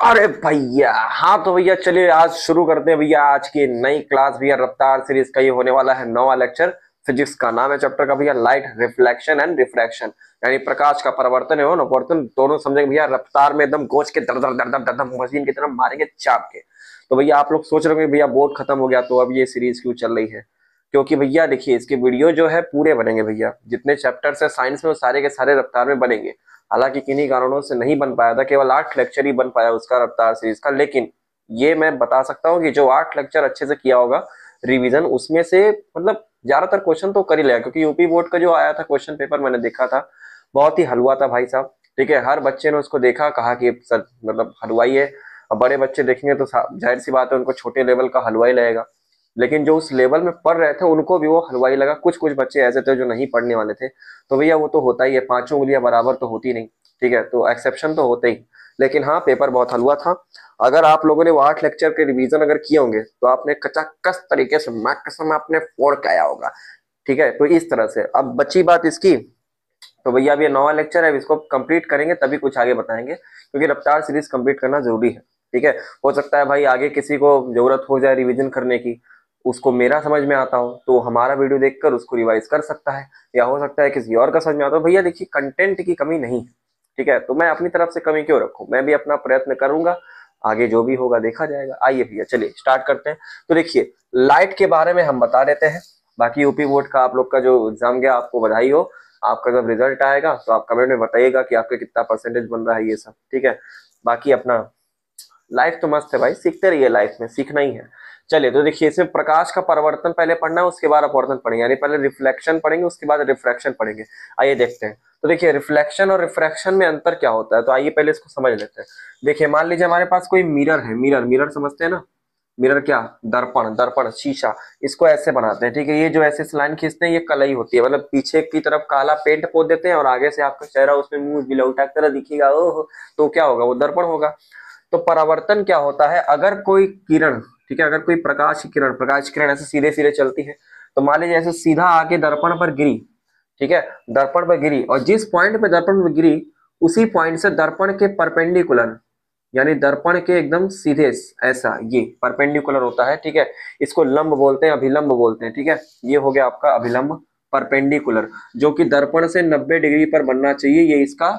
अरे भैया, हाँ तो भैया चलिए आज शुरू करते हैं भैया आज की नई क्लास। भैया रफ्तार सीरीज का ये होने वाला है नौवां लेक्चर। फिजिक्स का नाम है चैप्टर का भैया लाइट रिफ्लेक्शन एंड रिफ्रैक्शन, यानी प्रकाश का परिवर्तन है ना अपवर्तन, दोनों समझेंगे भैया। रफ्तार में एकदम गोच के दर दर दर दर दर मशीन की तरह मारेंगे चाप के। तो भैया आप लोग सोच रहे होंगे भैया बोर्ड खत्म हो गया तो अब ये सीरीज क्यों चल रही है। क्योंकि भैया देखिए इसके वीडियो जो है पूरे बनेंगे भैया, जितने चैप्टर्स है साइंस में वो सारे के सारे रफ्तार में बनेंगे। हालांकि किन्हीं कारणों से नहीं बन पाया था, केवल 8 लेक्चर ही बन पाया उसका रफ्तार सीरीज का। लेकिन ये मैं बता सकता हूँ कि जो 8 लेक्चर अच्छे से किया होगा रिवीजन, उसमें से मतलब ज्यादातर क्वेश्चन तो कर ही लेगा। क्योंकि यूपी बोर्ड का जो आया था क्वेश्चन पेपर मैंने देखा था, बहुत ही हलवा था भाई साहब। ठीक है, हर बच्चे ने उसको देखा, कहा कि सर मतलब हलवाई है। अब बड़े बच्चे देखेंगे तो जाहिर सी बात है उनको छोटे लेवल का हलवाई लगेगा। लेकिन जो उस लेवल में पढ़ रहे थे उनको भी वो हलवाई लगा। कुछ कुछ बच्चे ऐसे थे जो नहीं पढ़ने वाले थे। तो भैया वो तो होता ही है, पांचों उंगलियां बराबर तो होती नहीं। ठीक है, तो एक्सेप्शन तो होते ही। लेकिन हाँ पेपर बहुत हलवा था। अगर आप लोगों ने वो 8 लेक्चर के रिवीजन अगर किए होंगे तो आपने कचाकस तरीके से मैं कसम आपने फोड़ के आया होगा। ठीक है, तो इस तरह से अब बची बात इसकी। तो भैया अब ये नौवां लेक्चर है, इसको कंप्लीट करेंगे तभी कुछ आगे बताएंगे, क्योंकि रफ्तार सीरीज कंप्लीट करना जरूरी है। ठीक है, हो सकता है भाई आगे किसी को जरूरत हो जाए रिवीजन करने की, उसको मेरा समझ में आता हो तो हमारा वीडियो देखकर उसको रिवाइज कर सकता है, या हो सकता है किसी और का समझ में आता हो। भैया देखिए कंटेंट की कमी नहीं है। ठीक है, तो मैं अपनी तरफ से कमी क्यों रखूं, मैं भी अपना प्रयत्न करूंगा। आगे जो भी होगा देखा जाएगा। आइए भैया चलिए स्टार्ट करते हैं। तो देखिए लाइट के बारे में हम बता देते हैं। बाकी यूपी बोर्ड का आप लोग का जो एग्जाम गया आपको बधाई हो। आपका जब रिजल्ट आएगा तो आप कमेंट में बताइएगा कि आपका कितना परसेंटेज बन रहा है ये सब। ठीक है, बाकी अपना लाइफ तो मस्त है भाई, सीखते रहिए, लाइफ में सीखना ही है। चलिए तो देखिए इसमें प्रकाश का परिवर्तन पहले पढ़ना है, उसके बाद अपवर्तन पढ़ेंगे, यानी पहले रिफ्लेक्शन पढ़ेंगे उसके बाद रिफ्रैक्शन पढ़ेंगे। आइए देखते हैं। तो देखिए रिफ्लेक्शन और रिफ्रैक्शन में अंतर क्या होता है, तो आइए पहले इसको समझ लेते हैं। देखिए मान लीजिए हमारे पास कोई मिरर है, मिरर मिरर समझते हैं ना। मिरर क्या, दर्पण, दर्पण शीशा। इसको ऐसे बनाते हैं। ठीक है, ये जो ऐसे लाइन खींचते हैं ये कलई होती है, मतलब पीछे की तरफ काला पेंट पोत देते हैं और आगे से आपका चेहरा उसमें मुंह बिलौटा की तरह दिखेगा। ओह, तो क्या होगा, वो दर्पण होगा। तो परावर्तन क्या होता है, अगर कोई किरण, ठीक है, अगर कोई प्रकाश की किरण ऐसे सीधे सीधे चलती है, तो मान लीजिए ऐसे सीधा आके दर्पण पर गिरी। ठीक है, दर्पण पर गिरी और जिस पॉइंट पे दर्पण पर गिरी उसी पॉइंट से दर्पण के परपेंडिकुलर, यानी दर्पण के एकदम सीधे, ऐसा ये परपेंडिकुलर होता है। ठीक है, इसको लंब बोलते हैं, अभिलंब बोलते हैं। ठीक है, ये हो गया आपका अभिलंब, परपेंडिकुलर, जो कि दर्पण से 90 डिग्री पर बनना चाहिए। ये इसका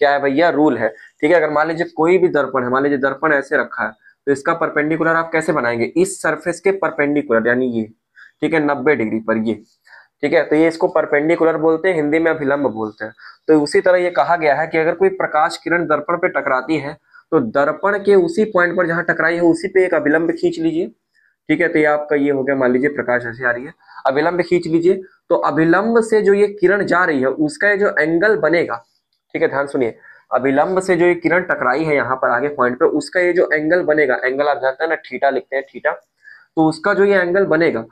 क्या है भैया, रूल है। ठीक है, अगर मान लीजिए कोई भी दर्पण है, मान लीजिए दर्पण ऐसे रखा है, तो इसका परपेंडिकुलर आप कैसे बनाएंगे, इस सरफेस के परपेंडिकुलर, यानी ये। ठीक है, 90 डिग्री पर ये। ठीक है, तो ये इसको परपेंडिकुलर बोलते हैं, हिंदी में अभिलंब बोलते हैं। तो उसी तरह ये कहा गया है कि अगर कोई प्रकाश किरण दर्पण पे टकराती है तो दर्पण के उसी पॉइंट पर जहां टकराई है उसी पे एक अभिलंब खींच लीजिए। ठीक है, तो ये आपका ये हो गया, मान लीजिए प्रकाश ऐसे आ रही है, अभिलंब खींच लीजिए। तो अभिलंब से जो ये किरण जा रही है उसका ये जो एंगल बनेगा, ठीक है ध्यान सुनिए, अभिलंब से जो ये किरण टकराई है यहाँ पर आगे पॉइंट पे, उसका ये जो एंगल बनेगा, एंगल आप जानते हैं ना, थीटा लिखते हैं थीटा। तो उसका जो ये एंगल बनेगा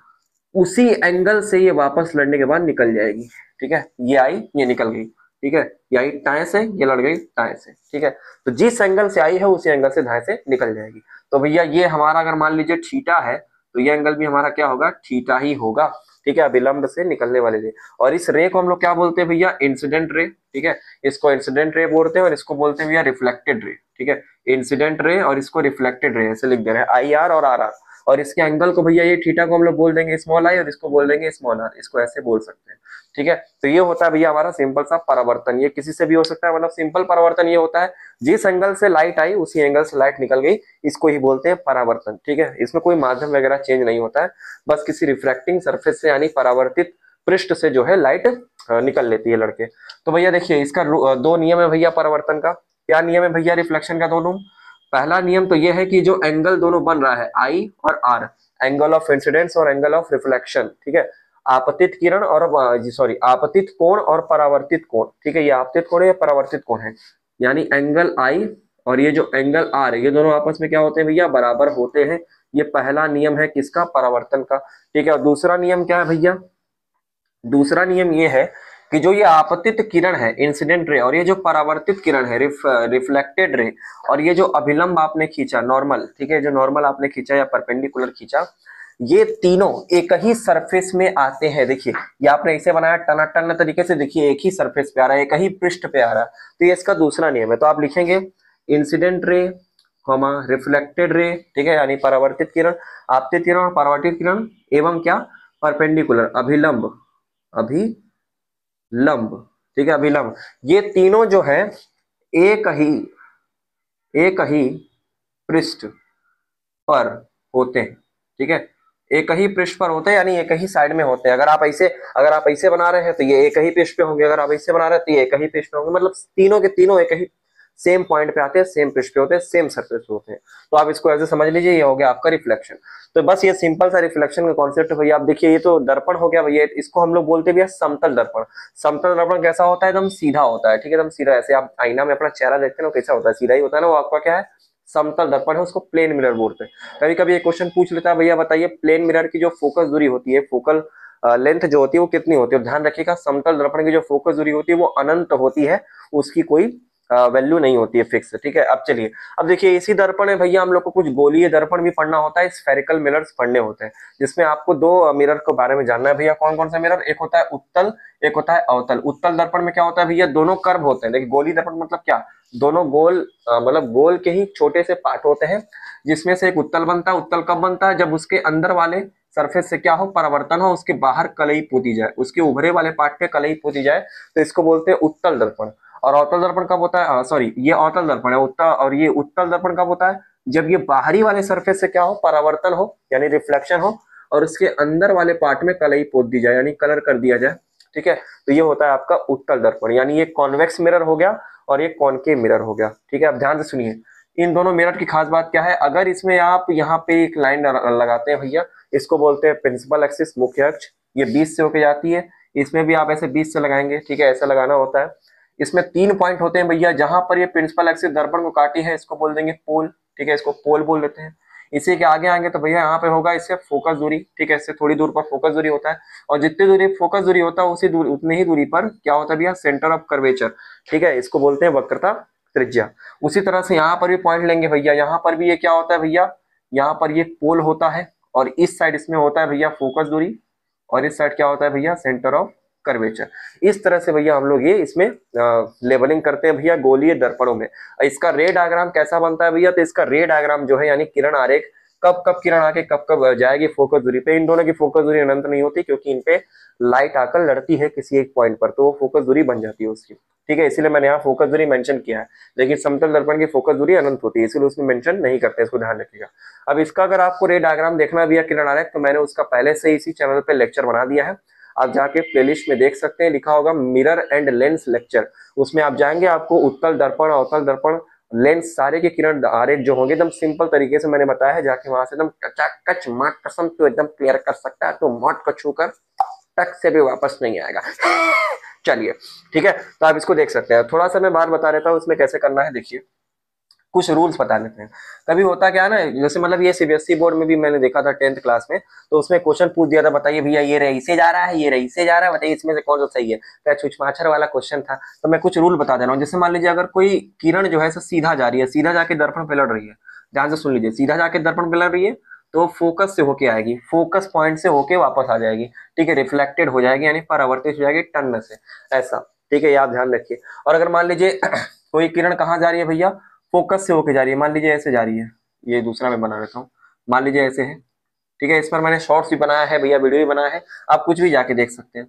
उसी एंगल से ये वापस लड़ने के बाद निकल जाएगी। ठीक है, ये आई ये निकल गई। ठीक है, ये आई टाए से, ये लड़ गई टाए से। ठीक है, तो जिस एंगल से आई है उसी एंगल से धाए से निकल जाएगी। तो भैया ये हमारा अगर मान लीजिए थीटा है तो ये एंगल भी हमारा क्या होगा, थीटा ही होगा। ठीक है, अभिलंब से निकलने वाले रे। और इस रे को हम लोग क्या बोलते हैं भैया, इंसिडेंट रे। ठीक है, इसको इंसिडेंट रे बोलते हैं और इसको बोलते हैं भैया रिफ्लेक्टेड रे। ठीक है, इंसिडेंट रे और इसको रिफ्लेक्टेड रे ऐसे लिख दे रहे हैं, आई आर और आर आर। और इसके एंगल को भैया ये थीटा को हम लोग बोल देंगे स्मॉल आई और इसको बोल देंगे स्मॉल आर, इसको ऐसे बोल सकते हैं। ठीक है, तो ये होता है भैया हमारा सिंपल सा परावर्तन। ये किसी से भी हो सकता है, मतलब सिंपल परावर्तन ये होता है जिस एंगल से लाइट आई उसी एंगल से लाइट निकल गई, इसको ही बोलते हैं परावर्तन। ठीक है, इसमें कोई माध्यम वगैरह चेंज नहीं होता है, बस किसी रिफ्रैक्टिंग सरफेस से यानी परावर्तित पृष्ठ से जो है लाइट निकल लेती है लड़के। तो भैया देखिए इसका दो नियम है भैया परावर्तन का। क्या नियम है भैया रिफ्लेक्शन का, दोनों। पहला नियम तो यह है कि जो एंगल दोनों बन रहा है आई और आर, एंगल ऑफ इंसिडेंस और एंगल ऑफ रिफ्लेक्शन। ठीक है, आपतित किरण और सॉरी आपतित कोण और परावर्तित कोण। ठीक है, ये आपतित कोण है, परावर्तित कोण है, यानी एंगल आई और ये जो एंगल आर, ये दोनों आपस में क्या होते हैं भैया, बराबर होते हैं। ये पहला नियम है किसका, परावर्तन का। ठीक है, और दूसरा नियम क्या है भैया, दूसरा नियम ये है कि जो ये आपतित किरण है इंसिडेंट रे, और ये जो परावर्तित किरण है रिफ्लेक्टेड रे, और ये जो अभिलंब आपने खींचा नॉर्मल, ठीक है, जो नॉर्मल आपने खींचा या परपेंडिकुलर खींचा, ये तीनों एक ही सरफेस में आते हैं। देखिए ये आपने इसे बनाया टनाटन तरीके से, देखिए एक ही सरफेस पे आ रहा है, एक ही पृष्ठ पे आ रहा है। तो ये इसका दूसरा नियम है। तो आप लिखेंगे incident ray comma reflected ray, ठीक है, यानी परावर्तित किरण, आपतित किरण और परावर्तित किरण, एवं क्या, परपेंडिकुलर, अभिलंब, अभिलंब, ठीक है, अभिलंब, ये तीनों जो है एक ही एक ही पृष्ठ पर होते हैं, ठीक है, एक ही पृष्ठ पर होते हैं, यानी एक ही साइड में होते हैं। अगर आप ऐसे बना रहे हैं तो ये एक ही पृष्ठ पे होंगे, अगर आप ऐसे बना रहे हैं तो ये एक ही पृष्ठ पे होंगे, मतलब तीनों के तीनों एक ही सेम पॉइंट पे आते हैं, सेम पृष्ठ पे होते हैं, सेम सरफेस पे होते हैं। तो आप इसको ऐसे समझ लीजिए, ये हो गया आपका रिफ्लेक्शन। तो बस ये सिंपल सा रिफ्लेक्शन का कॉन्सेप्ट भैया। आप देखिए ये तो दर्पण हो गया भैया, इसको हम लोग बोलते भैया समतल दर्पण। समतल दर्पण कैसा होता है, एकदम सीधा होता है, ठीक है, एकदम सीधा, ऐसे आप आईना में अपना चेहरा देखते हैं ना, कैसा होता है, सीधा ही होता है ना, वो आपका क्या है, समतल दर्पण है, उसको प्लेन मिरर बोलते हैं। कभी कभी एक क्वेश्चन पूछ लेता है, भैया बताइए प्लेन मिरर की जो फोकस दूरी होती है, फोकल लेंथ जो होती है वो कितनी होती है। और ध्यान रखिएगा समतल दर्पण की जो फोकस दूरी होती है वो अनंत होती है, उसकी कोई वैल्यू नहीं होती है, फिक्स, ठीक है। अब चलिए, अब देखिए इसी दर्पण है भैया, हम लोग को कुछ गोलीय दर्पण भी पढ़ना होता है, स्फेरिकल मिरर्स पढ़ने होते हैं, जिसमें आपको दो मिरर के बारे में जानना है भैया। कौन कौन सा मिरर, एक होता है उत्तल, एक होता है अवतल। उत्तल दर्पण में क्या होता है भैया, दोनों कर्व होते हैं। देखिए गोली दर्पण मतलब क्या, दोनों गोल, मतलब गोल के ही छोटे से पार्ट होते हैं, जिसमें से एक उत्तल बनता है। उत्तल कब बनता है, जब उसके अंदर वाले सरफेस से क्या हो, परावर्तन हो, उसके बाहर कलई पोती जाए, उसके उभरे वाले पार्ट पे कलई पोती जाए, तो इसको बोलते हैं उत्तल दर्पण। और अवतल दर्पण कब होता है, सॉरी ये अवतल दर्पण है, उत्तल, और ये उत्तल दर्पण कब होता है, जब ये बाहरी वाले सरफेस से क्या हो, परावर्तन हो, यानी रिफ्लेक्शन हो, और उसके अंदर वाले पार्ट में कलई पोत दी जाए, यानी कलर कर दिया जाए, ठीक है। तो ये होता है आपका उत्तल दर्पण, यानी ये कॉन्वेक्स मिरर हो गया और ये कॉनकेव मिरर हो गया, ठीक है। अब ध्यान से सुनिए, इन दोनों मिरर की खास बात क्या है, अगर इसमें आप यहाँ पे एक लाइन लगाते हैं भैया, इसको बोलते हैं प्रिंसिपल एक्सिस, मुख्य अक्ष, ये 20 से होके जाती है, इसमें भी आप ऐसे 20 से लगाएंगे, ठीक है, ऐसा लगाना होता है। इसमें 3 पॉइंट होते हैं भैया, जहां पर ये प्रिंसिपल एक्सिस दर्पण को काटी है, इसको बोल देंगे पोल, ठीक है, इसको पोल बोल देते हैं। इसी के आगे आएंगे तो भैया यहाँ पे होगा इससे फोकस दूरी, ठीक है, इससे थोड़ी दूर पर फोकस दूरी होता है, और जितनी दूरी फोकस दूरी होता है उसी दूरी, उतनी ही दूरी पर क्या होता है भैया, सेंटर ऑफ कर्वेचर, ठीक है, इसको बोलते हैं वक्रता त्रिज्या। उसी तरह से यहाँ पर भी पॉइंट लेंगे भैया, यहाँ पर भी ये क्या होता है भैया, यहाँ पर ये पोल होता है, और इस साइड इसमें होता है भैया फोकस दूरी, और इस साइड क्या होता है भैया, सेंटर ऑफ कर्वेचर। इस तरह से भैया हम लोग ये इसमें लेबलिंग करते हैं भैया गोलीय दर्पणों में। इसका रे डायग्राम कैसा बनता है भैया, तो इसका रे डायग्राम जो है, यानी किरण आरेख, कब कब किरण आके कब कब जाएगी फोकस दूरी पे। इन दोनों की फोकस दूरी अनंत नहीं होती, क्योंकि इन पे लाइट आकर लड़ती है किसी एक पॉइंट पर, तो वो फोकस दूरी बन जाती है उसकी, ठीक है, इसीलिए मैंने यहाँ फोकस दूरी मेंशन किया है। लेकिन समतल दर्पण की फोकस दूरी अनंत होती है, इसीलिए उसमें मेंशन नहीं करते, इसको ध्यान रखिएगा। अब इसका अगर आपको रे डायग्राम देखना भैया किरण आरेख, तो मैंने उसका पहले से इसी चैनल पे लेक्चर बना दिया है, आप जाके प्लेलिस्ट में देख सकते हैं, लिखा होगा मिरर एंड लेंस लेक्चर। उसमें आप जाएंगे, आपको उत्तल दर्पण, अवतल दर्पण, लेंस, सारे के किरण आरेख जो होंगे एकदम सिंपल तरीके से मैंने बताया है, जाके वहां से एकदम कचाकच माट कसम तो एकदम क्लियर कर सकता है, तो माट को छूकर टक से भी वापस नहीं आएगा। चलिए ठीक है, तो आप इसको देख सकते हैं। थोड़ा सा मैं बात बता देता हूँ इसमें कैसे करना है, देखिए कुछ रूल्स बता देते हैं। कभी होता क्या है ना, जैसे मतलब ये सीबीएसई बोर्ड में भी मैंने देखा था 10th क्लास में, तो उसमें क्वेश्चन पूछ दिया था, बताइए भैया ये रही से जा रहा है, ये रही से जा रहा है, बताइए इसमें से कौन सा सही है। क्या छुछमाछर वाला क्वेश्चन था, तो मैं कुछ रूल बता दे रहा हूँ। जैसे मान लीजिए अगर कोई किरण जो है सीधा जा रही है, सीधा जाके दर्पण पे लड़ रही है, ध्यान से सुन लीजिए, सीधा जाके दर्पण पे लड़ रही है, तो फोकस से होके आएगी, फोकस पॉइंट से होके वापस आ जाएगी, ठीक है, रिफ्लेक्टेड हो जाएगी, यानी परावर्तित हो जाएगी टर्न से, ऐसा, ठीक है, ये आप ध्यान रखिए। और अगर मान लीजिए कोई किरण कहाँ जा रही है भैया, फोकस से होके जा रही है, मान लीजिए ऐसे जा रही है, ये दूसरा मैं बना देता हूँ, मान लीजिए ऐसे है, ठीक है, इस पर मैंने शॉर्ट्स भी बनाया है भैया, वीडियो भी बनाया है, आप कुछ भी जाके देख सकते हैं।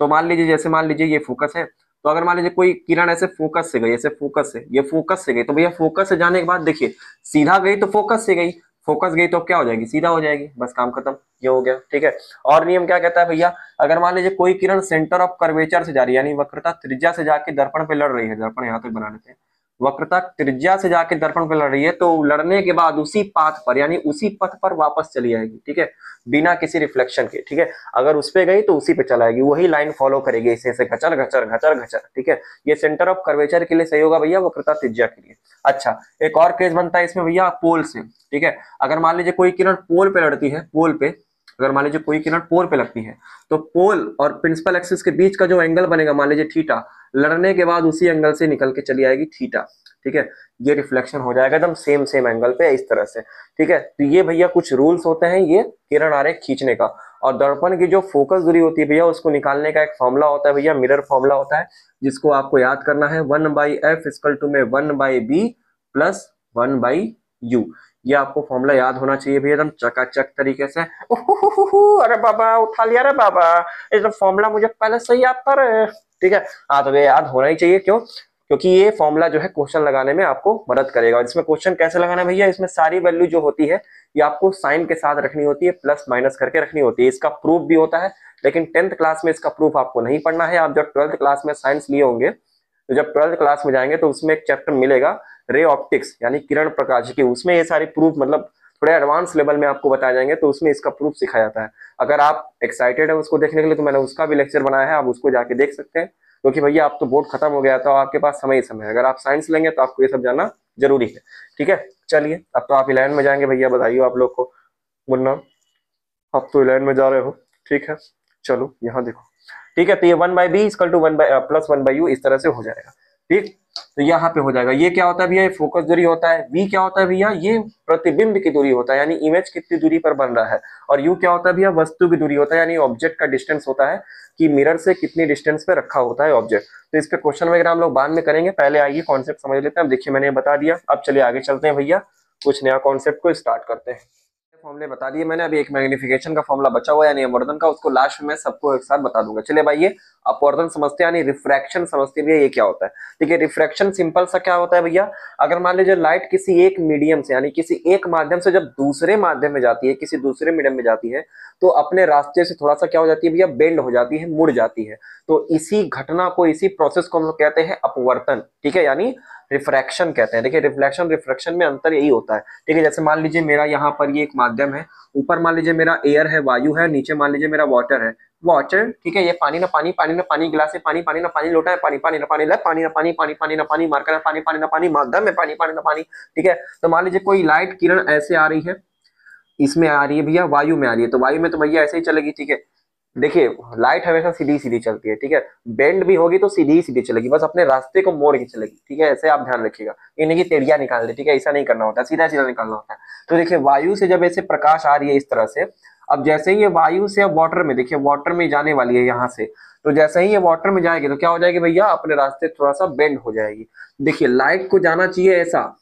तो मान लीजिए, जैसे मान लीजिए ये फोकस है, तो अगर मान लीजिए कोई किरण ऐसे फोकस से गई, ऐसे फोकस से, ये फोकस से गई, तो भैया फोकस से जाने के बाद देखिए सीधा गई तो फोकस से गई, फोकस गई तो क्या हो जाएगी, सीधा हो जाएगी, बस काम खत्म, ये हो गया, ठीक है। और नियम क्या कहता है भैया, अगर मान लीजिए कोई किरण सेंटर ऑफ कर्वेचर से जा रही है, यानी वक्रता त्रिज्या से जाके दर्पण पे लड़ रही है, दर्पण यहाँ तक बना लेते हैं, वक्रता त्रिज्या से जाके दर्पण पे लड़ रही है, तो लड़ने के बाद उसी पाथ पर, यानी उसी पथ पर वापस चली जाएगी, ठीक है, बिना किसी रिफ्लेक्शन के, ठीक है। अगर उस पे गई तो उसी पे चलाएगी, वही लाइन फॉलो करेगी, ऐसे घचर घचर घचर घचर, ठीक है। ये सेंटर ऑफ कर्वेचर के लिए सही होगा भैया, वक्रता त्रिज्या के लिए। अच्छा, एक और केस बनता है इसमें भैया पोल से, ठीक है। अगर मान लीजिए कोई किरण पोल पे लड़ती है, पोल पे, अगर मान लीजिए कोई किरण पोल पे लगती है, तो पोल और प्रिंसिपल एक्सिस के बीच का जो एंगल बनेगा, मान लीजिए थीटा, लड़ने के बाद उसी एंगल से निकल के चली आएगी थीटा, ठीक है, ये रिफ्लेक्शन हो जाएगा एकदम सेम सेम एंगल पे, इस तरह से, ठीक है। तो ये भैया कुछ रूल्स होते हैं ये किरण आरेख खींचने का। और दर्पण की जो फोकस दूरी होती है भैया, उसको निकालने का एक फॉर्मूला होता है भैया, मिरर फॉर्मूला होता है, जिसको आपको याद करना है, 1/f = में 1/b + 1/a, यू। ये आपको फॉर्मूला याद होना चाहिए भैया एकदम चकाचक तरीके से। अरे बाबा उठा लिया रे बाबा, ये तो फॉर्मूला मुझे पहले से ही आता रहे। ठीक है, हाँ तो ये याद होना ही चाहिए। क्यों? क्योंकि ये फॉर्मूला जो है क्वेश्चन लगाने में आपको मदद करेगा। और इसमें क्वेश्चन कैसे लगाना है भैया, इसमें सारी वैल्यू जो होती है ये आपको साइन के साथ रखनी होती है, प्लस माइनस करके रखनी होती है। इसका प्रूफ भी होता है, लेकिन 10th क्लास में इसका प्रूफ आपको नहीं पढ़ना है। आप जब 12th क्लास में साइंस लिए होंगे तो जब 12th क्लास में जाएंगे तो उसमें एक चैप्टर मिलेगा रे ऑप्टिक्स यानी किरण प्रकाश की, उसमें ये सारी प्रूफ मतलब थोड़े एडवांस लेवल में आपको बताए जाएंगे, तो उसमें इसका प्रूफ सिखाया जाता है। अगर आप एक्साइटेड है उसको देखने के लिए तो मैंने उसका भी लेक्चर बनाया है, आप उसको जाके देख सकते हैं। क्योंकि भैया आप तो बोर्ड खत्म हो गया तो आपके पास समय ही समय है। अगर आप साइंस लेंगे तो आपको ये सब जानना जरूरी है। ठीक है, चलिए अब तो आप 11 में जाएंगे भैया, बताइए आप लोग को। मुन्ना आप तो 11 में जा रहे हो, ठीक है। चलो यहाँ देखो, ठीक है। तो ये 1/b equal to 1 plus 1/u इस तरह से हो जाएगा। ठीक, तो यहाँ पे हो जाएगा। ये क्या होता है भैया, ये फोकस दूरी होता है। v क्या होता है भैया, ये प्रतिबिंब की दूरी होता है, यानी इमेज कितनी दूरी पर बन रहा है। और u क्या होता है भैया, वस्तु की दूरी होता है, यानी ऑब्जेक्ट का डिस्टेंस होता है कि मिरर से कितनी डिस्टेंस पे रखा होता है ऑब्जेक्ट। तो इस पे क्वेश्चन वगैरह हम लोग बाद में करेंगे, पहले आइए कॉन्सेप्ट समझ लेते हैं। अब देखिए मैंने बता दिया, अब चलिए आगे चलते हैं भैया, कुछ नया कॉन्सेप्ट को स्टार्ट करते हैं। फॉर्मूले बता दिए मैंने, अभी एक मैग्निफिकेशन का फॉर्मूला बचा हुआ है यानी अपवर्तन का, उसको लास्ट में सबको एक साथ बता दूंगा। चलिए भाई, ये अपवर्तन समझते हैं यानी रिफ्रैक्शन समझते हैं भैया, ये क्या होता है। ठीक है, रिफ्रैक्शन सिंपल सा क्या होता है भैया, अगर मान लीजिए लाइट किसी एक मीडियम से यानी किसी एक माध्यम से जब दूसरे माध्यम में जाती है, किसी दूसरे मीडियम में जाती है, तो अपने रास्ते से थोड़ा सा क्या हो जाती है भैया, बेंड हो जाती है, मुड़ जाती है। तो इसी घटना को, इसी प्रोसेस को हम लोग कहते हैं अपवर्तन। ठीक है, यानी रिफ्रैक्शन कहते हैं। देखिए रिफ्लेक्शन रिफ्रैक्शन में अंतर यही होता है। ठीक है, जैसे मान लीजिए मेरा यहाँ पर ये एक माध्यम है, ऊपर मान लीजिए मेरा एयर है, वायु है, नीचे मान लीजिए मेरा वाटर है, वाटर। ठीक है, ये पानी ना पानी, पानी ना पानी, गिलास है पानी, पानी ना पानी, लोटा है पानी, पानी ना पानी, पानी ना पानी, पानी पानी ना पानी, मार्कर है पानी, पानी ना पानी, माध्यम है पानी, पानी ना पानी। ठीक है, तो मान लीजिए कोई लाइट किरण ऐसे आ रही है, इसमें आ रही है भैया, वायु में आ रही है, तो वायु में तो भैया ऐसे ही चलेगी। ठीक है, देखिए लाइट हमेशा सीधी सीधी चलती है। ठीक है, बेंड भी होगी तो सीधी ही सीधी चलेगी, बस अपने रास्ते को मोड़ के चलेगी। ठीक है, ऐसे आप ध्यान रखिएगा, ये नहीं कि टेढ़िया निकाल दे। ठीक है, ऐसा नहीं करना होता, सीधा सीधा निकालना होता है। तो देखिए वायु से जब ऐसे प्रकाश आ रही है इस तरह से, अब जैसे ही ये वायु से अब वाटर में, देखिए वाटर में जाने वाली है यहाँ से, तो जैसे ही ये वाटर में जाएगी तो क्या हो जाएगी भैया, अपने रास्ते थोड़ा सा बेंड हो जाएगी। देखिए लाइट को जाना चाहिए ऐसा,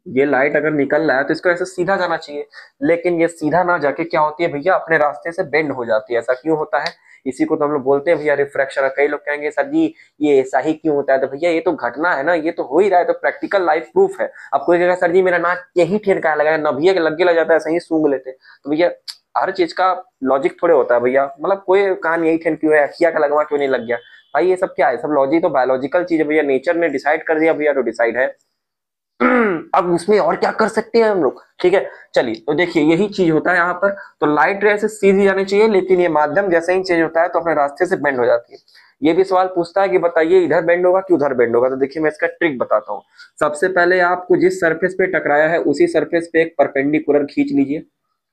ये लाइट अगर निकल रहा है तो इसको ऐसे सीधा जाना चाहिए, लेकिन ये सीधा ना जाके क्या होती है भैया, अपने रास्ते से बेंड हो जाती है। ऐसा क्यों होता है, इसी को तो हम लोग बोलते हैं भैया रिफ्रैक्शन। कई लोग कहेंगे सर जी ये ऐसा ही क्यों होता है, तो भैया ये तो घटना है ना, ये तो हो ही रहा है, तो प्रैक्टिकल लाइफ प्रूफ है। अब कोई कहेगा सर जी मेरा नाक यही ठेरका लगा है ना, भैया लग लग जाता है, ऐसे ही सूंघ लेते, तो भैया हर चीज का लॉजिक थोड़े होता है भैया, मतलब कोई कान यही ठेन क्यों है, अखिया का लगवा क्यों नहीं लग गया भाई, ये सब क्या है, सब लॉजिक तो बायोलॉजिकल चीज है भैया, नेचर ने डिसाइड कर दिया भैया तो डिसाइड है। अब उसमें और क्या कर सकते हैं हम लोग। ठीक है, चलिए तो देखिए यही चीज होता है यहाँ पर। तो लाइट रे से सीधी जानी चाहिए, लेकिन ये माध्यम जैसे ही चेंज होता है तो अपने रास्ते से बेंड हो जाती है। ये भी सवाल पूछता है कि बताइए इधर बेंड होगा कि उधर बेंड होगा, तो देखिए मैं इसका ट्रिक बताता हूँ। सबसे पहले आपको जिस सरफेस पे टकराया है उसी सरफेस पे एक परपेंडिकुलर खींच लीजिए।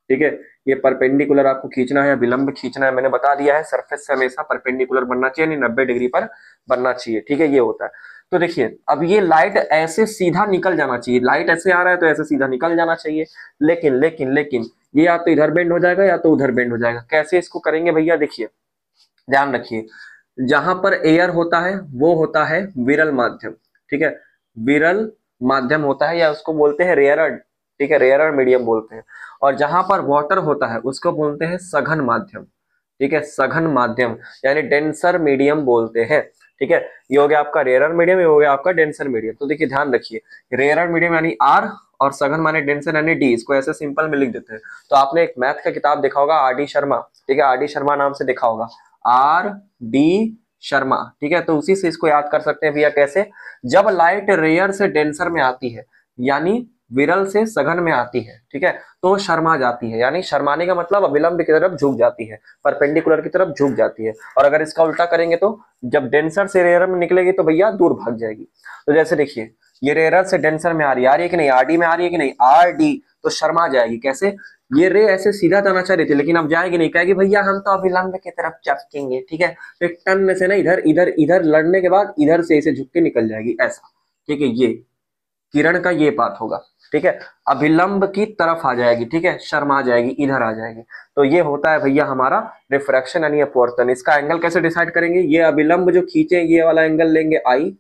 ठीक है, ये परपेंडिकुलर आपको खींचना है, विलंब खींचना है, मैंने बता दिया है। सरफेस से हमेशा परपेंडिकुलर बनना चाहिए, यानी 90 डिग्री पर बनना चाहिए। ठीक है, ये होता है। तो देखिए अब ये लाइट ऐसे सीधा निकल जाना चाहिए, लाइट ऐसे आ रहा है तो ऐसे सीधा निकल जाना चाहिए, लेकिन लेकिन लेकिन ये या तो इधर बेंड हो जाएगा या तो उधर बेंड हो जाएगा। कैसे इसको करेंगे भैया, देखिए ध्यान रखिए, जहां पर एयर होता है वो होता है विरल माध्यम। ठीक है, विरल माध्यम होता है, या उसको बोलते हैं रेयरर। ठीक है, रेयरर मीडियम बोलते हैं। और जहां पर वाटर होता है उसको बोलते हैं सघन माध्यम। ठीक है, सघन माध्यम यानी डेंसर मीडियम बोलते हैं। ठीक है, ये हो गया आपका रेयरर मीडियम, ये हो गया आपका डेंसर मीडियम। तो देखिए ध्यान रखिए, रेयरर मीडियम यानी आर और सघन माने डेंसर यानी डी, इसको ऐसे सिंपल में लिख देते हैं। तो आपने एक मैथ का किताब देखा होगा आर डी शर्मा। ठीक है, आर डी शर्मा नाम से देखा होगा, आर डी शर्मा। ठीक है, तो उसी से इसको याद कर सकते हैं भैया। कैसे, जब लाइट रेयर से डेंसर में आती है यानी विरल से सघन में आती है, ठीक है, तो शर्मा जाती है, यानी शर्माने का मतलब अविलंब की तरफ झुक जाती है, परपेंडिकुलर की तरफ झुक जाती है। और अगर इसका उल्टा करेंगे तो जब डेंसर से रेयर में निकलेगी तो भैया दूर भाग जाएगी। तो जैसे देखिए ये रेयर से डेंसर में आ रही है कि नहीं, आरडी में आ रही है कि नहीं, आर डी, तो शर्मा जाएगी। कैसे, ये रे ऐसे सीधा जाना चाह रही थी लेकिन अब जाएगी नहीं, कहेगी भैया हम तो अविलंब की तरफ चपकेंगे। ठीक है, तो एक टन से ना इधर इधर इधर लड़ने के बाद इधर से इसे झुक के निकल जाएगी ऐसा। ठीक है, ये किरण का ये पाथ होगा। ठीक है, अभिलंब की तरफ आ जाएगी। ठीक है, शर्मा जाएगी, इधर आ जाएगी। तो ये होता है भैया हमारा रिफ्रैक्शन यानी अपवर्तन। इसका एंगल कैसे डिसाइड करेंगे, ये अभिलंब जो खींचे ये वाला एंगल लेंगे आई,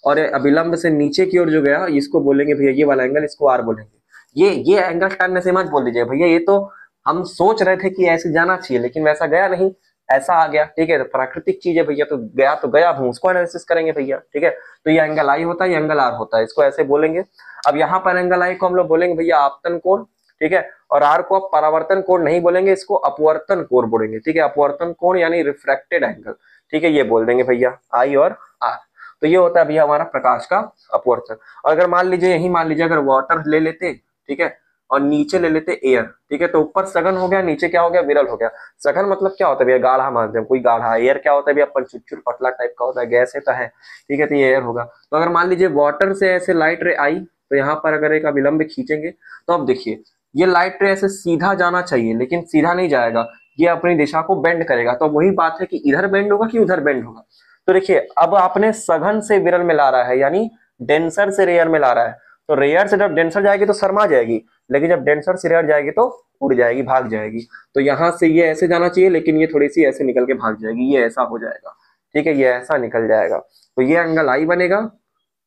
और अभिलंब से नीचे की ओर जो गया इसको बोलेंगे भैया ये वाला एंगल, इसको आर बोलेंगे। ये एंगल टर्न से मत बोल दीजिए भैया, ये तो हम सोच रहे थे कि ऐसे जाना चाहिए लेकिन वैसा गया नहीं, ऐसा आ गया। ठीक है, तो प्राकृतिक चीज है भैया, तो गया हम उसको एनालिसिस करेंगे भैया। ठीक है, तो ये एंगल आई होता है, ये एंगल आर होता है, इसको ऐसे बोलेंगे। अब यहाँ पर एंगल आई को हम लोग बोलेंगे भैया आपतन कोण। ठीक है, और आर को आप परावर्तन कोण नहीं बोलेंगे, इसको अपवर्तन कोण बोलेंगे। ठीक है, अपवर्तन कोण यानी रिफ्रैक्टेड एंगल। ठीक है, ये बोल देंगे भैया आई और आर। तो ये होता है भैया हमारा प्रकाश का अपवर्तन। और अगर मान लीजिए यही मान लीजिए अगर वाटर ले लेते, ठीक है, और नीचे ले लेते एयर, ठीक है, तो ऊपर सघन हो गया, नीचे क्या हो गया, विरल हो गया। सघन मतलब क्या होता है भैया, गाढ़ा माध्यम, कोई गाढ़ा। एयर क्या होता है भैया, चुच्चुर पतला टाइप का होता है, गैस है तो है। ठीक है, तो ये एयर होगा। तो अगर मान लीजिए वाटर से ऐसे लाइट रे आई, तो यहाँ पर अगर एक अभिलंब खींचेंगे तो अब देखिए ये लाइट रे ऐसे सीधा जाना चाहिए लेकिन सीधा नहीं जाएगा, ये अपनी दिशा को बेंड करेगा। तो वही बात है कि इधर बेंड होगा कि उधर बेंड होगा। तो देखिए अब आपने सघन से विरल में ला रहा है, यानी डेंसर से रेयर में ला रहा है। तो रेयर से जब डेंसर जाएगी तो शर्मा जाएगी, लेकिन जब डेंसर से रेयर जाएगी तो उड़ जाएगी, भाग जाएगी। तो यहाँ से ये ऐसे जाना चाहिए लेकिन ये थोड़ी सी ऐसे निकल के भाग जाएगी, ये ऐसा हो जाएगा। ठीक है, ये ऐसा निकल जाएगा। तो ये एंगल आई बनेगा,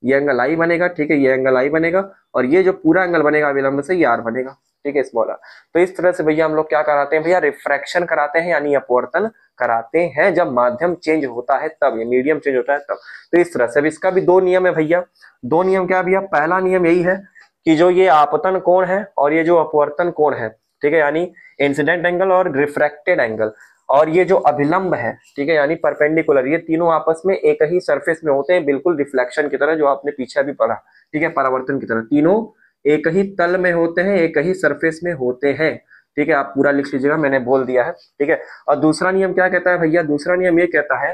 ये एंगल आई बनेगा। ठीक है, ये एंगल आई बनेगा, और ये जो पूरा एंगल बनेगा विलंब से, ये आर बनेगा। ठीक है, स्मॉल आर। तो इस तरह से भैया हम लोग क्या कराते हैं भैया, रिफ्रैक्शन कराते हैं यानी अपवर्तन कराते हैं जब माध्यम चेंज होता है तब, ये मीडियम चेंज होता है तब। तो इस तरह से अब इसका भी दो नियम है भैया। दो नियम क्या भैया, पहला नियम यही है कि जो ये आपतन कोण है और ये जो अपवर्तन कोण है, ठीक है, यानी इंसिडेंट एंगल और रिफ्रैक्टेड एंगल, और ये जो अभिलंब है, ठीक है, यानी परपेंडिकुलर, ये तीनों आपस में एक ही सरफेस में होते हैं, बिल्कुल रिफ्लेक्शन की तरह, जो आपने पीछे भी पढ़ा। ठीक है, परावर्तन की तरह, तीनों एक ही तल में होते हैं, एक ही सरफेस में होते हैं। ठीक है, आप पूरा लिख लीजिएगा, मैंने बोल दिया है। ठीक है, और दूसरा नियम क्या कहता है भैया, दूसरा नियम ये कहता है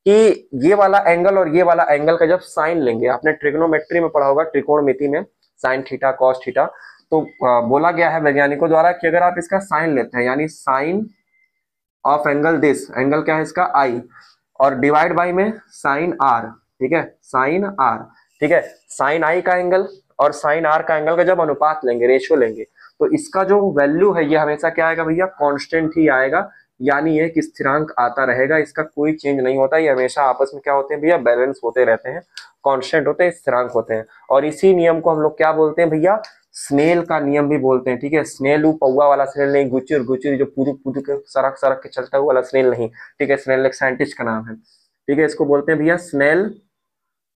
कि ये वाला एंगल और ये वाला एंगल का जब साइन लेंगे, आपने ट्रिग्नोमेट्री में पढ़ा होगा, त्रिकोणमिति में, साइन थीटा कॉस थीटा, तो बोला गया है वैज्ञानिकों द्वारा कि अगर आप इसका साइन लेते हैं, यानी sine of angle this, angle क्या है इसका आई, और डिवाइड बाई में साइन आर। ठीक है, साइन आर। ठीक है, साइन आई का एंगल और साइन आर का एंगल का जब अनुपात लेंगे, रेशियो लेंगे, तो इसका जो वैल्यू है ये हमेशा क्या आएगा भैया, कांस्टेंट ही आएगा, यानी एक स्थिरांक आता रहेगा, इसका कोई चेंज नहीं होता। ये हमेशा आपस में क्या होते हैं भैया, बैलेंस होते रहते हैं, कांस्टेंट होते हैं, स्थिरांक होते हैं। और इसी नियम को हम लोग क्या बोलते हैं भैया, स्नेल का नियम भी बोलते हैं। ठीक है, स्नेल पौवा वाला स्नेल नहीं, गुचुर गुचुर जो पूरी पूरी के सरक सरक के चलता हुआ वाला स्नेल नहीं। ठीक है, स्नेल एक साइंटिस्ट का नाम है। ठीक है, इसको बोलते हैं भैया स्नेल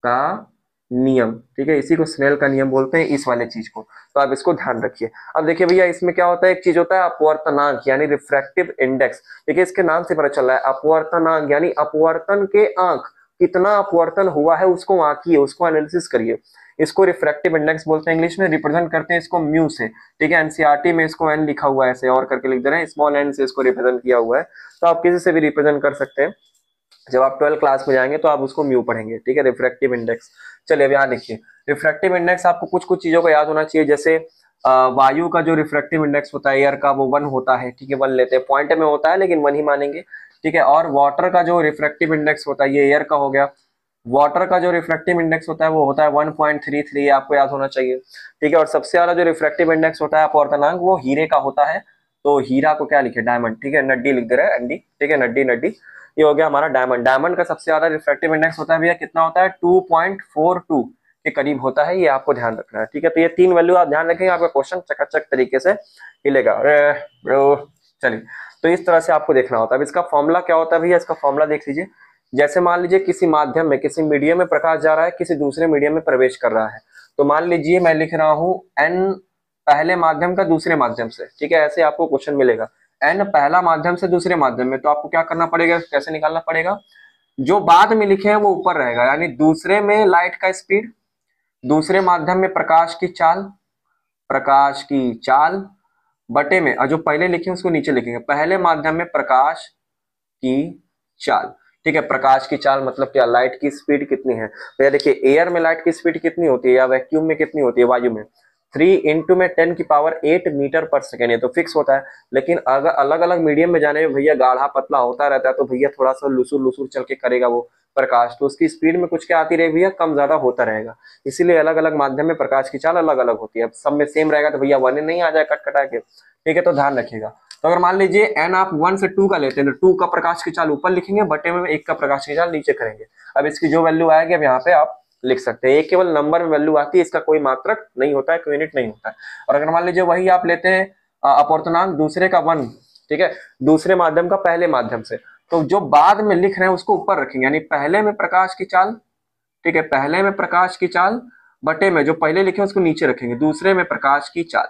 का नियम। ठीक है, इसी को स्नेल का नियम बोलते हैं, इस वाले चीज को। तो आप इसको ध्यान रखिए। अब देखिए भैया इसमें क्या होता है, एक चीज होता है अपवर्तनांक यानी रिफ्रैक्टिव इंडेक्स। देखिए इसके नाम से पता चल रहा है, अपवर्तनांक यानी अपवर्तन के आंक, कितना अपवर्तन हुआ है उसको आंकिए, उसको एनालिसिस करिए। इसको रिफ्रैक्टिव इंडेक्स बोलते हैं, इंग्लिश में रिप्रेजेंट करते हैं इसको म्यू से। ठीक है, एनसीईआरटी में इसको एन लिखा हुआ है, ऐसे और करके लिख दे रहे हैं, स्मॉल एन से इसको रिप्रेजेंट किया हुआ है। तो आप किसी से भी रिप्रेजेंट कर सकते हैं। जब आप 12 क्लास में जाएंगे तो आप उसको म्यू पढ़ेंगे। ठीक है, रिफ्रैक्टिव इंडेक्स। चलिए अब यहाँ देखिए, रिफ्रैक्टिव इंडेक्स आपको कुछ कुछ चीजों को याद होना चाहिए। जैसे वायु का जो रिफ्रैक्टिव इंडेक्स होता है एयर का, वो 1 होता है। ठीक है, 1 लेते हैं, पॉइंट में होता है लेकिन 1 ही मानेंगे। ठीक है, और वाटर का जो रिफ्रैक्टिव इंडेक्स होता है, ये एयर का हो गया, वाटर का जो रिफ्रैक्टिव इंडेक्स होता है वो होता है 1.33, आपको याद होना चाहिए। ठीक है, और सबसे ज्यादा जो रिफ्रैक्टिव इंडेक्स होता है अपवर्तनांक, वो हीरे का होता है। तो हीरा को क्या लिखे, डायमंड। ठीक है, नड्डी लिख दे रहे हैं, एनडी। ठीक है, नड्डी नड्डी, ये हो गया हमारा डायमंड। डायमंड का सबसे ज्यादा रिफ्रैक्टिव इंडेक्स होता है भैया, कितना होता है, 2.42 के करीब होता है, ये आपको ध्यान रखना है। ठीक है, तो ये 3 वैल्यू आप ध्यान रखेंगे, आपका क्वेश्चन चकाचक तरीके से हिलेगा। चलिए, तो इस तरह से आपको देखना होता है। अब इसका फॉर्मूला क्या होता है भैया, इसका फॉर्मूला देख लीजिए। जैसे मान लीजिए किसी माध्यम में, किसी मीडियम में प्रकाश जा रहा है, किसी दूसरे मीडियम में प्रवेश कर रहा है, तो मान लीजिए मैं लिख रहा हूं n पहले माध्यम का दूसरे माध्यम से। ठीक है, ऐसे आपको क्वेश्चन मिलेगा, n पहला माध्यम से दूसरे माध्यम में, तो आपको क्या करना पड़ेगा, कैसे निकालना पड़ेगा, जो बाद में लिखे हैं वो ऊपर रहेगा, यानी दूसरे में लाइट का स्पीड, दूसरे माध्यम में प्रकाश की चाल, प्रकाश की चाल बटे में, और जो पहले लिखे उसको नीचे लिखेंगे, पहले माध्यम में प्रकाश की चाल। ठीक है, प्रकाश की चाल मतलब क्या, लाइट की स्पीड कितनी है। तो ये देखिए एयर में लाइट की स्पीड कितनी होती है, या वैक्यूम में कितनी होती है, वायु में 3 × में 10⁸ मीटर पर सेकेंड, ये तो फिक्स होता है। लेकिन अगर अलग अलग मीडियम में जाने में भैया गाढ़ा पतला होता रहता है, तो भैया थोड़ा सा लुसुर लुसुर चल के करेगा वो प्रकाश, तो उसकी स्पीड में कुछ क्या आती रहेगी भैया, कम ज्यादा होता रहेगा। इसीलिए अलग अलग माध्यम में प्रकाश की चाल अलग अलग होती है। अब सब में सेम रहेगा तो भैया 1 नहीं आ जाए कट कटा के। ठीक है, तो ध्यान रखिएगा। तो अगर मान लीजिए n आप 1 से 2 का लेते हैं, तो 2 का प्रकाश की चाल ऊपर लिखेंगे, बटे में 1 का प्रकाश की चाल नीचे करेंगे। अब इसकी जो वैल्यू आएगी अब यहाँ पे आप लिख सकते हैं। ये केवल नंबर में वैल्यू आती है, इसका कोई मात्रक नहीं होता है, कोई यूनिट नहीं होता है। और अगर मान लीजिए वही आप लेते हैं अपवर्तनांक दूसरे का 1, ठीक है, दूसरे माध्यम का पहले माध्यम से, तो जो बाद में लिख रहे हैं उसको ऊपर रखेंगे, यानी पहले में प्रकाश की चाल, ठीक है, पहले में प्रकाश की चाल बटे में जो पहले लिखे उसको नीचे रखेंगे, दूसरे में प्रकाश की चाल,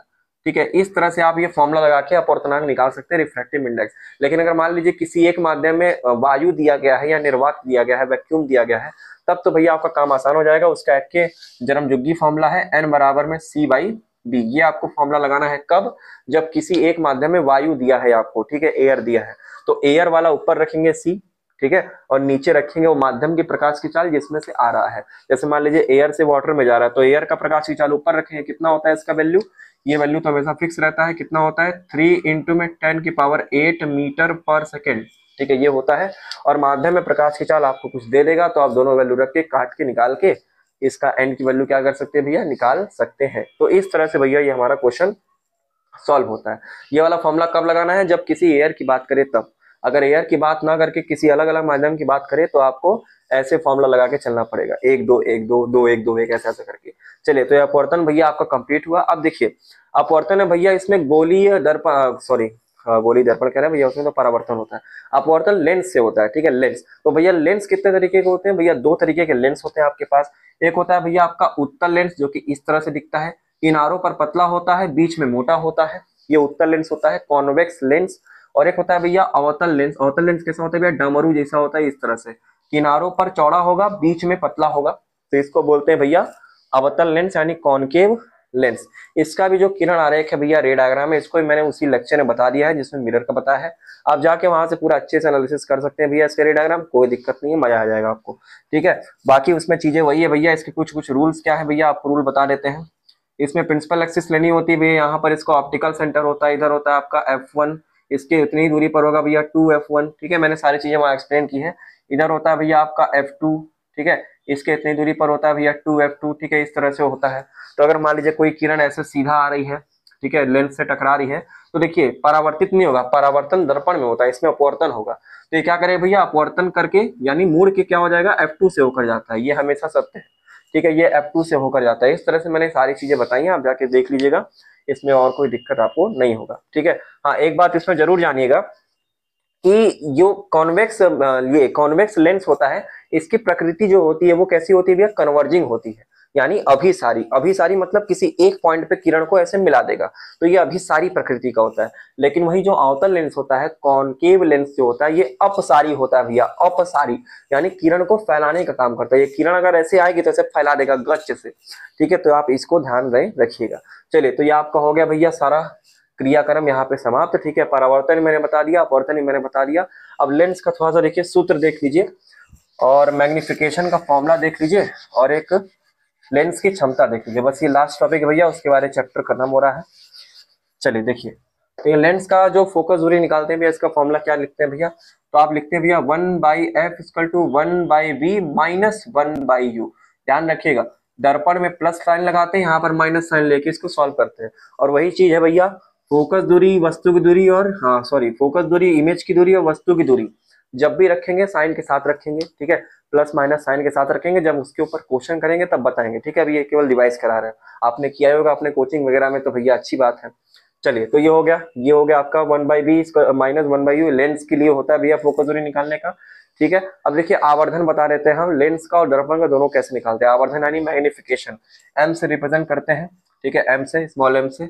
ठीक है। इस तरह से आप ये फॉर्मूला लगा के अपवर्तनांक निकाल सकते हैं, रिफ्रैक्टिव इंडेक्स। लेकिन अगर मान लीजिए किसी एक माध्यम में वायु दिया गया है या निर्वात दिया गया है, वैक्यूम दिया गया है, तब तो भैया आपका काम आसान हो जाएगा। उसका एक के जन्मजुग्गी फॉर्मूला है n बराबर में C/b। ये आपको फॉर्मूला लगाना है कब, जब किसी एक माध्यम में वायु दिया है आपको, ठीक है, एयर दिया है, तो एयर वाला ऊपर रखेंगे C, ठीक है, और नीचे रखेंगे वो माध्यम की प्रकाश की चाल जिसमें से आ रहा है। जैसे मान लीजिए एयर से वाटर में जा रहा है, तो एयर का प्रकाश की चाल ऊपर रखेंगे, कितना होता है इसका वैल्यू, ये वैल्यू तो हमेशा फिक्स रहता है, कितना होता है 3 इंटू में 10⁸ मीटर पर सेकेंड, ठीक है, ये होता है। और माध्यम में प्रकाश की चाल आपको कुछ दे देगा, तो आप दोनों वैल्यू रख के काट के निकाल के इसका एन की वैल्यू क्या कर सकते हैं भैया, निकाल सकते हैं। तो इस तरह से भैया ये हमारा क्वेश्चन सॉल्व होता है। ये वाला फॉर्मूला कब लगाना है, जब किसी एयर की बात करें तब। अगर एयर की बात ना करके किसी अलग अलग माध्यम की बात करें तो आपको ऐसे फॉर्मूला लगा के चलना पड़ेगा, 1 2 1 2 2 1 2 1 ऐसे ऐसे करके। चलिए, तो ये अपवर्तन भैया आपका कंप्लीट हुआ। अब देखिए अपवर्तन है भैया, इसमें गोलीय दर्पण, सॉरी गोलीय दर्पण कह रहे हैं भैया, उसमें तो परावर्तन होता है। अपवर्तन लेंस से होता है, ठीक है, लेंस। तो भैया लेंस कितने तरीके के होते हैं भैया, 2 तरीके के लेंस होते हैं आपके पास। एक होता है भैया आपका उत्तल लेंस, जो कि इस तरह से दिखता है, किनारों पर पतला होता है, बीच में मोटा होता है, ये उत्तल लेंस होता है, कॉन्वेक्स लेंस। और एक होता है भैया अवतल लेंस। अवतल लेंस कैसा होता है भैया, डमरू जैसा होता है, इस तरह से किनारों पर चौड़ा होगा, बीच में पतला होगा, तो इसको बोलते हैं भैया अवतल लेंस यानी कॉनकेव लेंस। इसका भी जो किरण आरेख है भैया, रे डायग्राम है, इसको मैंने उसी लेक्चर में बता दिया है जिसमें मिरर का बताया है। आप जाके वहां से पूरा अच्छे से एनालिसिस कर सकते हैं भैया इसके रे डायग्राम, कोई दिक्कत नहीं है, मजा आ जाएगा आपको, ठीक है। बाकी उसमें चीजें वही है भैया, इसके कुछ कुछ रूल्स क्या है भैया, आपको रूल बता देते हैं। इसमें प्रिंसिपल एक्सिस लेनी होती है भैया, यहाँ पर इसको ऑप्टिकल सेंटर होता है, इधर होता है आपका F1, इसके इतनी ही दूरी पर होगा भैया 2F1, ठीक है, मैंने सारी चीजें वहां एक्सप्लेन की है। इधर होता है भैया आपका F2, ठीक है, इसके इतनी दूरी पर होता है भैया 2F2, ठीक है, इस तरह से होता है। तो अगर मान लीजिए कोई किरण ऐसे सीधा आ रही है, ठीक है, लेंस से टकरा रही है, तो देखिए परावर्तित नहीं होगा, परावर्तन दर्पण में होता है, इसमें अपवर्तन होगा। तो ये क्या करे भैया, अपवर्तन करके यानी मुड़ के क्या हो जाएगा, F2 से होकर जाता है, ये हमेशा सत्य है, ठीक है, ये F2 से होकर जाता है। इस तरह से मैंने सारी चीजें बताई हैं, आप जाके देख लीजिएगा, इसमें और कोई दिक्कत आपको नहीं होगा, ठीक है। हाँ, एक बात इसमें जरूर जानिएगा कि जो ये कॉन्वेक्स लेंस होता है, इसकी प्रकृति जो होती है वो कैसी होती है भैया, कन्वर्जिंग होती है, यानी अभिसारी। अभिसारी मतलब किसी एक पॉइंट पे किरण को ऐसे मिला देगा, तो ये अभिसारी प्रकृति का होता है। लेकिन वही जो अवतल लेंस होता है, कॉनकेव लेंस जो होता है, ये अपसारी होता है भैया, अपसारी, यानी किरण को फैलाने का काम करता है। ये किरण अगर ऐसे आएगी तो ऐसे फैला देगा गच्च से, ठीक है, तो आप इसको ध्यान में रखिएगा। चलिए, तो ये आपका हो गया भैया सारा क्रियाक्रम यहाँ पे समाप्त, ठीक है। परावर्तन मैंने बता दिया, अपवर्तन मैंने बता दिया। अब लेंस का थोड़ा सा देखिए, सूत्र देख लीजिए और मैग्निफिकेशन का फॉर्मूला देख लीजिए और एक लेंस की क्षमता देख लीजिए। बस ये लास्ट टॉपिक है भैया, उसके बारे में चैप्टर खत्म हो रहा है। चलिए देखिए, तो ये लेंस का जो फोकस दूरी निकालते हैं भैया, इसका फॉर्मूला क्या लिखते हैं भैया, तो आप लिखते हैं भैया 1/f = 1/v माइनस 1/u। ध्यान रखिएगा, दर्पण में प्लस साइन लगाते हैं, यहाँ पर माइनस साइन लेके इसको सॉल्व करते हैं। और वही चीज है भैया, फोकस दूरी, वस्तु की दूरी और फोकस दूरी, इमेज की दूरी और वस्तु की दूरी जब भी रखेंगे साइन के साथ रखेंगे, ठीक है, प्लस माइनस साइन के साथ रखेंगे। जब उसके ऊपर क्वेश्चन करेंगे तब बताएंगे, ठीक है। अभी ये केवल रिवाइज करा रहे हैं, आपने किया होगा अपने कोचिंग वगैरह में, तो भैया अच्छी बात है। चलिए, तो ये हो गया आपका 1/v माइनस 1/u लेंस के लिए होता है भैया फोकस दूरी निकालने का, ठीक है। अब देखिए आवर्धन बता देते हैं हम, लेंस का और दर्पण का दोनों कैसे निकालते हैं। आवर्धन यानी मैग्निफिकेशन, m से रिप्रेजेंट करते हैं, ठीक है, m से, स्मॉल m से।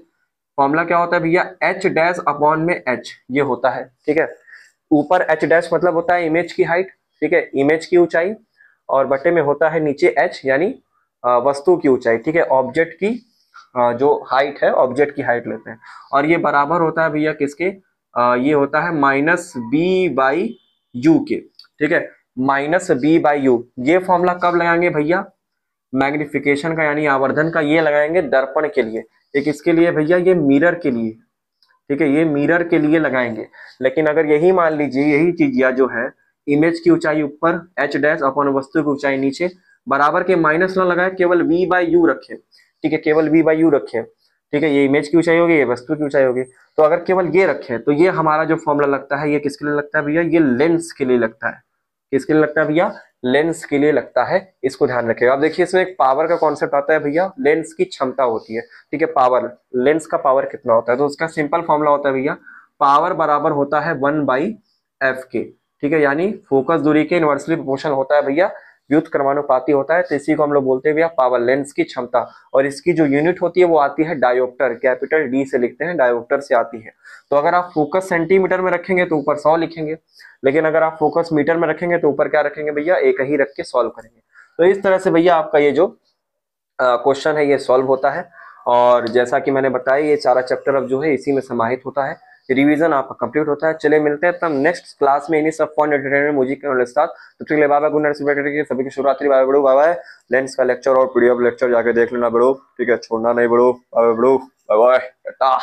फॉर्मूला क्या होता है भैया, h'/h ये होता है, ठीक है। ऊपर h' मतलब होता है इमेज की हाइट, ठीक है, इमेज की ऊंचाई, और बटे में होता है नीचे h यानी वस्तु की ऊंचाई, ठीक है, ऑब्जेक्ट की जो हाइट है, ऑब्जेक्ट की हाइट लेते हैं। और ये बराबर होता है भैया किसके, ये होता है -b/u के, ठीक है, -b/u। ये फॉर्मूला कब लगाएंगे भैया, मैग्निफिकेशन का यानी आवर्धन का, ये लगाएंगे दर्पण के लिए। एक इसके लिए भैया, ये मिरर के लिए, ठीक है, ये मिरर के लिए लगाएंगे। लेकिन अगर यही मान लीजिए, यही चीज या जो है, इमेज की ऊंचाई ऊपर, h' अपॉन वस्तु की ऊंचाई नीचे, बराबर के माइनस ना लगाए, केवल v/u रखे, ठीक है, केवल v/u रखे, ठीक है। ये इमेज की ऊंचाई होगी, ये वस्तु की ऊंचाई होगी। तो अगर केवल ये रखे तो ये हमारा जो फॉर्मूला लगता है, ये किसके लिए लगता है भैया, ये लेंस के लिए लगता है। किसके लिए लगता है भैया, लेंस के लिए लगता है, इसको ध्यान रखिएगा। अब देखिए इसमें एक पावर का कॉन्सेप्ट आता है भैया, लेंस की क्षमता होती है, ठीक है, पावर, लेंस का पावर कितना होता है, तो उसका सिंपल फॉर्मूला होता है भैया, पावर बराबर होता है 1/f के, ठीक है, यानी फोकस दूरी के इनवर्सली प्रोपोर्शनल होता है भैया, व्युत्क्रमानुपाती होता है, तो इसी को हम लोग बोलते हैं भैया पावर, लेंस की क्षमता। और इसकी जो यूनिट होती है वो आती है डायोप्टर, कैपिटल डी से लिखते हैं, डायोप्टर से आती है। तो अगर आप फोकस सेंटीमीटर में रखेंगे तो ऊपर 100 लिखेंगे, लेकिन अगर आप फोकस मीटर में रखेंगे तो ऊपर क्या रखेंगे भैया, एक ही रख के सॉल्व करेंगे। तो इस तरह से भैया आपका ये जो क्वेश्चन है ये सॉल्व होता है। और जैसा कि मैंने बताया ये सारा चैप्टर अब जो है इसी में समाहित होता है, रिवीजन आपका कंप्लीट होता है। चलिए मिलते हैं तब नेक्स्ट क्लास में इन्हीं सब फन एंटरटेनमेंट म्यूजिक के साथ। तो ठीक है, बाय गुड नाइट, सभी की शुरुआती बाय बड़ो, बाय बाय। लेंस का लेक्चर और पीडीएफ लेक्चर जाके देख लेना बड़ो, ठीक है, छोड़ना नहीं बड़ो, बाय बड़ो, बाय बाय, टाटा।